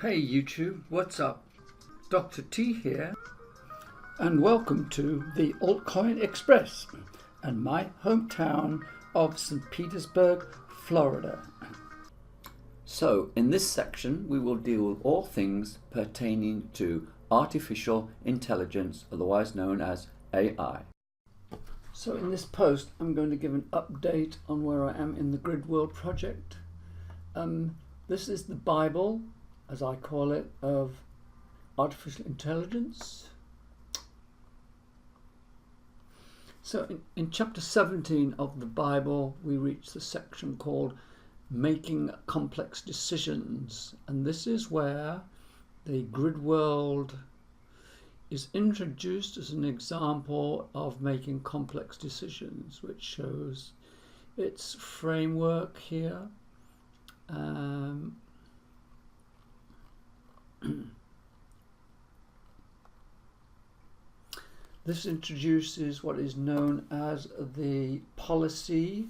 Hey YouTube, what's up? Dr. T here, and welcome to the Altcoin Express and my hometown of St. Petersburg, Florida. So in this section we will deal with all things pertaining to artificial intelligence, otherwise known as AI. So in this post I'm going to give an update on where I am in the GRIDWORLD project. This is the Bible, as I call it, of artificial intelligence. So in chapter 17 of the Bible we reach the section called Making Complex Decisions, and this is where the grid world is introduced as an example of making complex decisions, which shows its framework here. This introduces what is known as the policy,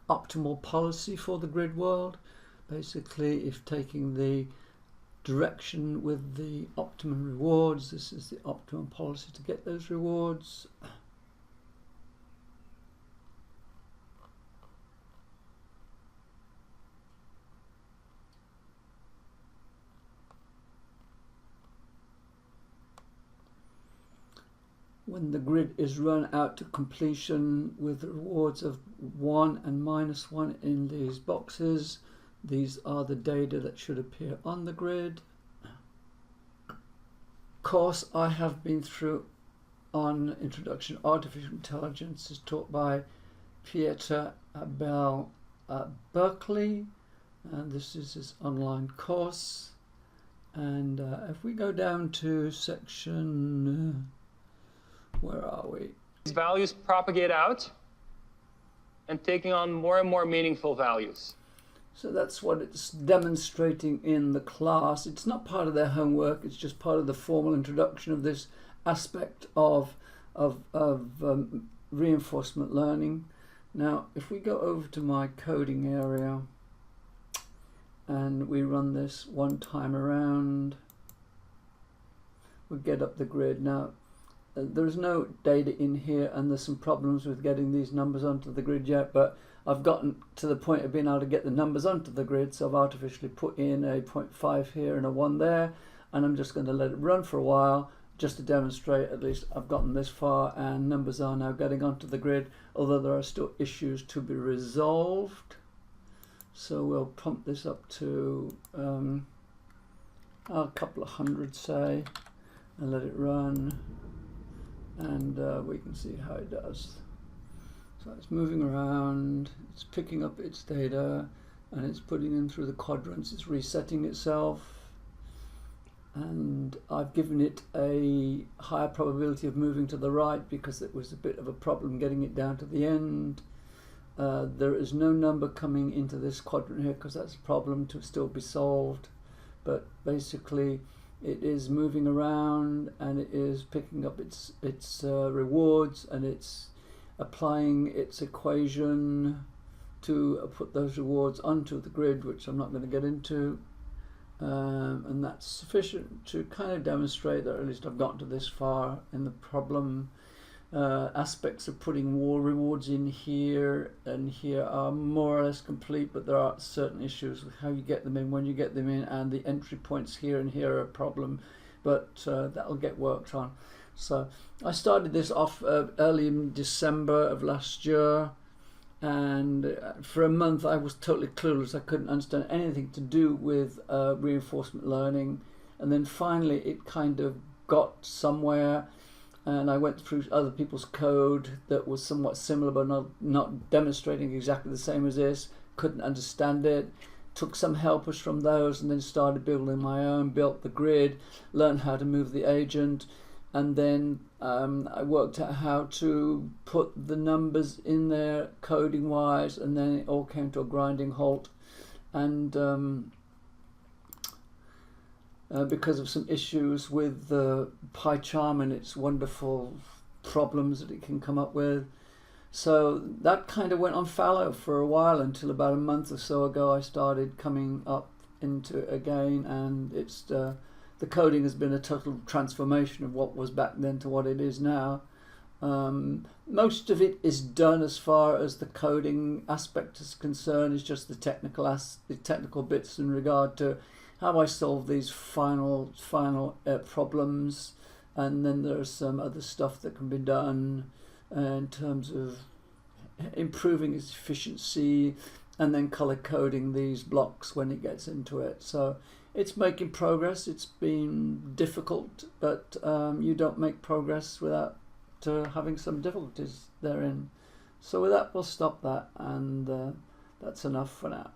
optimal policy for the grid world. Basically, if taking the direction with the optimum rewards, this is the optimum policy to get those rewards. When the grid is run out to completion with rewards of 1 and -1 in these boxes, these are the data that should appear on the grid. Course I have been through on Introduction to Artificial Intelligence is taught by Pieter Abel at Berkeley, and this is his online course. And if we go down to section where are we? These values propagate out and taking on more and more meaningful values. So that's what it's demonstrating in the class. It's not part of their homework, it's just part of the formal introduction of this aspect of reinforcement learning. Now, if we go over to my coding area and we run this one time around, we get up the grid. Now, there's no data in here, and there's some problems with getting these numbers onto the grid yet, but I've gotten to the point of being able to get the numbers onto the grid, so I've artificially put in a 0.5 here and a 1 there, and I'm just going to let it run for a while just to demonstrate at least I've gotten this far and numbers are now getting onto the grid, although there are still issues to be resolved. So we'll pump this up to a couple of hundred, say, and let it run. And we can see how it does. So it's moving around, it's picking up its data, and it's putting in through the quadrants, it's resetting itself. And I've given it a higher probability of moving to the right because it was a bit of a problem getting it down to the end. There is no number coming into this quadrant here because that's a problem to still be solved. But basically, it is moving around and it is picking up its rewards, and it's applying its equation to put those rewards onto the grid, which I'm not going to get into. And that's sufficient to kind of demonstrate that at least I've gotten to this far in the problem. Aspects of putting more rewards in here and here are more or less complete, but there are certain issues with how you get them in, when you get them in, and the entry points here and here are a problem, but that'll get worked on. So I started this off early in December of last year, and for a month I was totally clueless. I couldn't understand anything to do with reinforcement learning, and then finally it kind of got somewhere. And I went through other people's code that was somewhat similar but not demonstrating exactly the same as this. Couldn't understand it. Took some helpers from those and then started building my own, built the grid, learned how to move the agent, and then I worked out how to put the numbers in there coding wise, and then it all came to a grinding halt. And because of some issues with PyCharm and its wonderful problems that it can come up with. So that kind of went on fallow for a while until about a month or so ago I started coming up into it again, and it's the coding has been a total transformation of what was back then to what it is now. Most of it is done as far as the coding aspect is concerned. It's just the technical bits in regard to how I solve these final problems, and then there's some other stuff that can be done in terms of improving its efficiency, and then color coding these blocks when it gets into it. So it's making progress. It's been difficult, but you don't make progress without having some difficulties therein. So with that, we'll stop that, and that's enough for now.